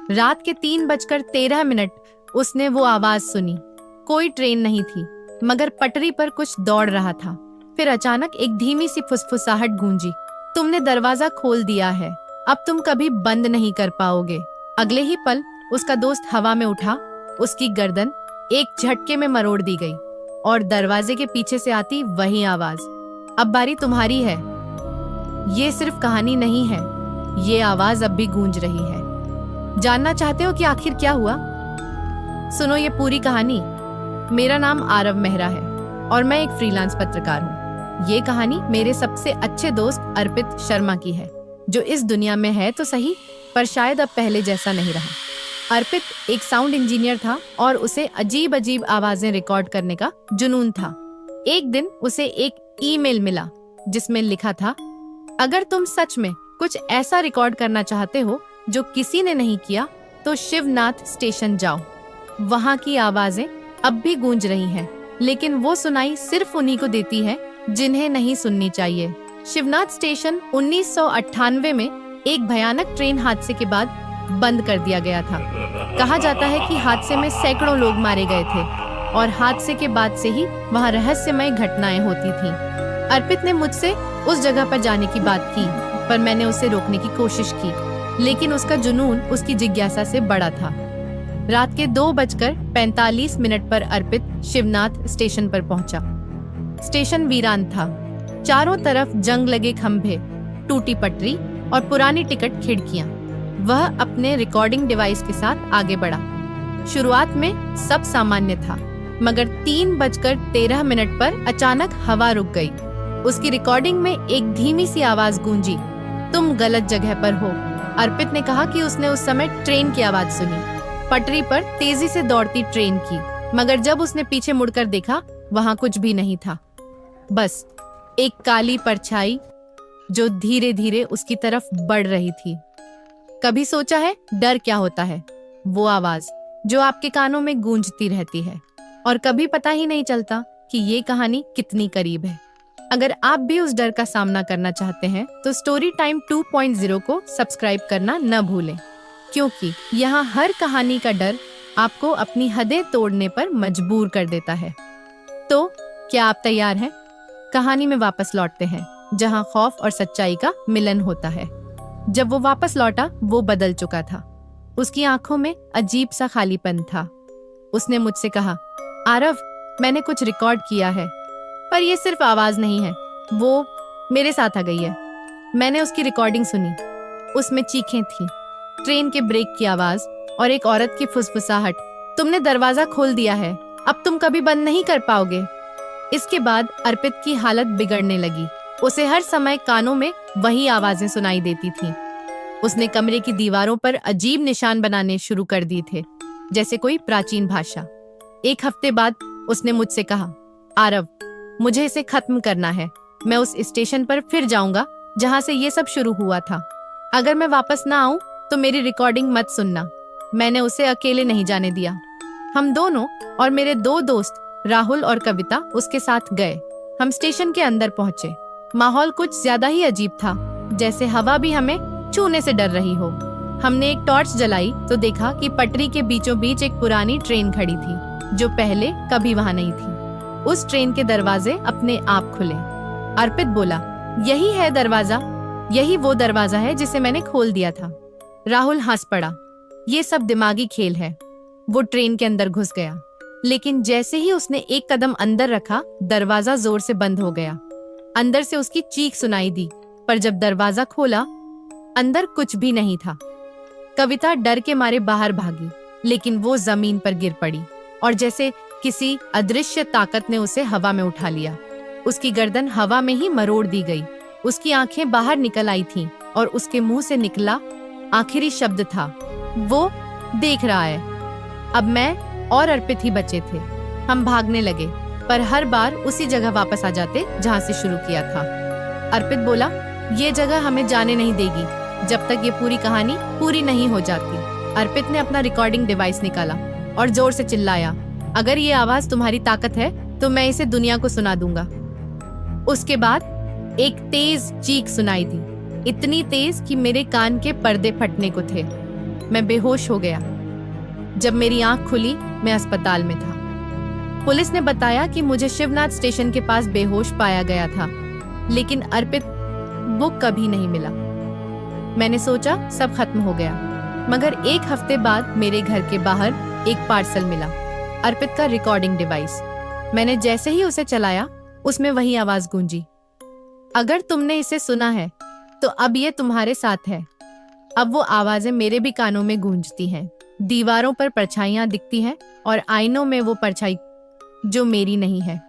रात के 3:13 उसने वो आवाज सुनी। कोई ट्रेन नहीं थी, मगर पटरी पर कुछ दौड़ रहा था। फिर अचानक एक धीमी सी फुसफुसाहट गूंजी, तुमने दरवाजा खोल दिया है, अब तुम कभी बंद नहीं कर पाओगे। अगले ही पल उसका दोस्त हवा में उठा, उसकी गर्दन एक झटके में मरोड़ दी गई और दरवाजे के पीछे से आती वही आवाज, अब बारी तुम्हारी है। ये सिर्फ कहानी नहीं है, ये आवाज अब भी गूंज रही है। जानना चाहते हो कि आखिर क्या हुआ? सुनो ये पूरी कहानी। मेरा नाम आरव मेहरा है और मैं एक फ्रीलांस पत्रकार हूँ। ये कहानी मेरे सबसे अच्छे दोस्त अर्पित शर्मा की है, जो इस दुनिया में है तो सही, पर शायद अब पहले जैसा नहीं रहा। अर्पित एक साउंड इंजीनियर था और उसे अजीब अजीब आवाजें रिकॉर्ड करने का जुनून था। एक दिन उसे एक ईमेल मिला जिसमें लिखा था, अगर तुम सच में कुछ ऐसा रिकॉर्ड करना चाहते हो जो किसी ने नहीं किया तो शिवनाथ स्टेशन जाओ। वहाँ की आवाजें अब भी गूंज रही हैं, लेकिन वो सुनाई सिर्फ उन्हीं को देती है जिन्हें नहीं सुननी चाहिए। शिवनाथ स्टेशन 1998 में एक भयानक ट्रेन हादसे के बाद बंद कर दिया गया था। कहा जाता है कि हादसे में सैकड़ों लोग मारे गए थे और हादसे के बाद से ही वहाँ रहस्यमय घटनाएं होती थीं। अर्पित ने मुझसे उस जगह पर जाने की बात की, पर मैंने उसे रोकने की कोशिश की, लेकिन उसका जुनून उसकी जिज्ञासा से बड़ा था। रात के 2:45 पर अर्पित शिवनाथ स्टेशन पर पहुंचा। स्टेशन वीरान था। चारों तरफ जंग लगे खंभे, टूटी पटरी और पुरानी टिकट खिड़कियां। वह अपने रिकॉर्डिंग डिवाइस के साथ आगे बढ़ा। शुरुआत में सब सामान्य था, मगर 3:13 पर अचानक हवा रुक गई। उसकी रिकॉर्डिंग में एक धीमी सी आवाज गूंजी, तुम गलत जगह पर हो। अर्पित ने कहा कि उसने उस समय ट्रेन की आवाज सुनी, पटरी पर तेजी से दौड़ती ट्रेन की, मगर जब उसने पीछे मुड़कर देखा वहां कुछ भी नहीं था, बस एक काली परछाई जो धीरे धीरे उसकी तरफ बढ़ रही थी। कभी सोचा है डर क्या होता है? वो आवाज जो आपके कानों में गूंजती रहती है और कभी पता ही नहीं चलता कि ये कहानी कितनी करीब है। अगर आप भी उस डर का सामना करना चाहते हैं तो स्टोरी टाइम 2.0 को सब्सक्राइब करना न भूलें, क्योंकि यहाँ हर कहानी का डर आपको अपनी हदें तोड़ने पर मजबूर कर देता है। तो क्या आप तैयार हैं? कहानी में वापस लौटते हैं, जहाँ खौफ और सच्चाई का मिलन होता है। जब वो वापस लौटा, वो बदल चुका था। उसकी आंखों में अजीब सा खालीपन था। उसने मुझसे कहा, आरव, मैंने कुछ रिकॉर्ड किया है, पर ये सिर्फ आवाज नहीं है, वो मेरे साथ आ गई है। मैंने उसकी रिकॉर्डिंग सुनी। उसमें चीखें थी, ट्रेन के ब्रेक की आवाज और एक औरत की फुसफुसाहट, तुमने दरवाजा खोल दिया है, अब तुम कभी बंद नहीं कर पाओगे। इसके बाद अर्पित की हालत बिगड़ने लगी। उसे हर समय कानों में वही आवाजें सुनाई देती थीं। उसने कमरे की दीवारों पर अजीब निशान बनाने शुरू कर दिए थे, जैसे कोई प्राचीन भाषा। एक हफ्ते बाद उसने मुझसे कहा, आरव, मुझे इसे खत्म करना है। मैं उस स्टेशन पर फिर जाऊंगा जहां से ये सब शुरू हुआ था। अगर मैं वापस ना आऊं तो मेरी रिकॉर्डिंग मत सुनना। मैंने उसे अकेले नहीं जाने दिया। हम दोनों और मेरे 2 दोस्त राहुल और कविता उसके साथ गए। हम स्टेशन के अंदर पहुंचे। माहौल कुछ ज्यादा ही अजीब था, जैसे हवा भी हमें छूने से डर रही हो। हमने एक टॉर्च जलाई तो देखा कि पटरी के बीचों बीच एक पुरानी ट्रेन खड़ी थी, जो पहले कभी वहां नहीं थी। उस ट्रेन के दरवाजे अपने आप खुले। अर्पित बोला, यही है दरवाजा, यही वो दरवाजा है जिसे मैंने खोल दिया था। राहुल हंस पड़ा, ये सब दिमागी खेल है। वो ट्रेन के अंदर घुस गया, लेकिन जैसे ही उसने एक कदम अंदर रखा, दरवाजा जोर से बंद हो गया। अंदर से उसकी चीख सुनाई दी, पर जब दरवाजा खोला, अंदर कुछ भी नहीं था। कविता डर के मारे बाहर भागी, लेकिन वो जमीन पर गिर पड़ी और जैसे किसी अदृश्य ताकत ने उसे हवा में उठा लिया। उसकी गर्दन हवा में ही मरोड़ दी गई। उसकी आंखें बाहर निकल आई थीं और उसके मुंह से निकला आखिरी शब्द था, वो देख रहा है। अब मैं और अर्पित ही बचे थे। हम भागने लगे, पर हर बार उसी जगह वापस आ जाते जहां से शुरू किया था। अर्पित बोला, ये जगह हमें जाने नहीं देगी जब तक ये पूरी कहानी पूरी नहीं हो जाती। अर्पित ने अपना रिकॉर्डिंग डिवाइस निकाला और जोर से चिल्लाया, अगर ये आवाज तुम्हारी ताकत है तो मैं इसे दुनिया को सुना दूंगा। उसके बाद एक तेज चीख सुनाई दी, इतनी तेज कि मेरे कान के पर्दे फटने को थे। मैं बेहोश हो गया। जब मेरी आंख खुली, मैं अस्पताल में था। पुलिस ने बताया कि मुझे शिवनाथ स्टेशन के पास बेहोश पाया गया था, लेकिन अर्पित वो कभी नहीं मिला। मैंने सोचा सब खत्म हो गया, मगर एक हफ्ते बाद मेरे घर के बाहर एक पार्सल मिला, अर्पित का रिकॉर्डिंग डिवाइस। मैंने जैसे ही उसे चलाया, उसमें वही आवाज गूंजी। अगर तुमने इसे सुना है तो अब ये तुम्हारे साथ है। अब वो आवाजें मेरे भी कानों में गूंजती हैं। दीवारों पर परछाइयां दिखती हैं और आईनों में वो परछाई जो मेरी नहीं है।